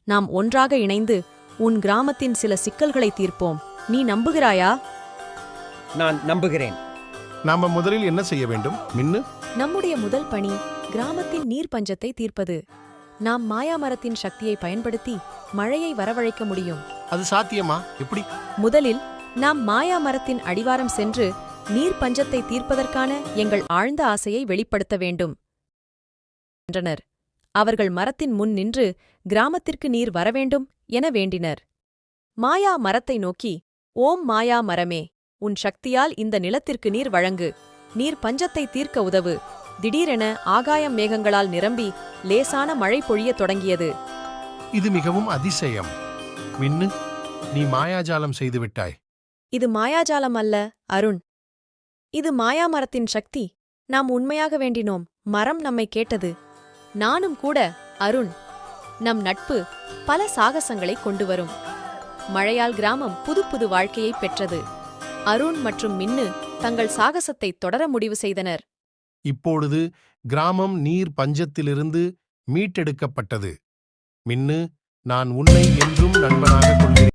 நாம் ஒன்றாக இணைந்து உன் கிராமத்தின் சில சிக்கல்களை தீர்ப்போம். நீ நம்புகிறாயா? நான் நம்புகிறேன். நாம முதலில் என்ன செய்ய வேண்டும் மின்னு? நம்முடைய முதல் பணி கிராமத்தின் நீர் பஞ்சத்தை தீர்ப்பது. நாம் மாயாமரத்தின் சக்தியை பயன்படுத்தி மழையை வரவழைக்க முடியும். அது சாத்தியமா? எப்படி? முதலில் நாம் மாயாமரத்தின் அடிவாரம் சென்று நீர் பஞ்சத்தை தீர்ப்பதற்கான எங்கள் ஆழ்ந்த ஆசையை வெளிப்படுத்த வேண்டும் என்றனர். அவர்கள் மரத்தின் முன் நின்று கிராமத்திற்கு நீர் வரவேண்டும் என வேண்டினர். மாயா மரத்தை நோக்கி, ஓம் மாயா மரமே, உன் சக்தியால் இந்த நிலத்திற்கு நீர் வழங்கு. நீர் பஞ்சத்தை தீர்க்க உதவு. திடீரென ஆகாயம் மேகங்களால் நிரம்பி லேசான மழை பொழியத் தொடங்கியது. இது மிகவும் அதிசயம். மின்னு, நீ மாயாஜாலம் செய்துவிட்டாய். இது மாயாஜாலம் அல்ல, அருண். இது மாயாமரத்தின் சக்தி. நாம் உண்மையாக வேண்டினோம். மரம் நம்மை கேட்டது. நானும் கூட, அருண். நம் நட்பு பல சாகசங்களை கொண்டு வரும். மழையால் கிராமம் புது புது வாழ்க்கையைப் பெற்றது. அருண் மற்றும் மின்னு தங்கள் சாகசத்தை தொடர முடிவு செய்தனர். இப்பொழுது கிராமம் நீர் பஞ்சத்திலிருந்து மீட்டெடுக்கப்பட்டது. மின்னு, நான் உன்னை என்றும் நண்பனாக கொள்கிறேன்.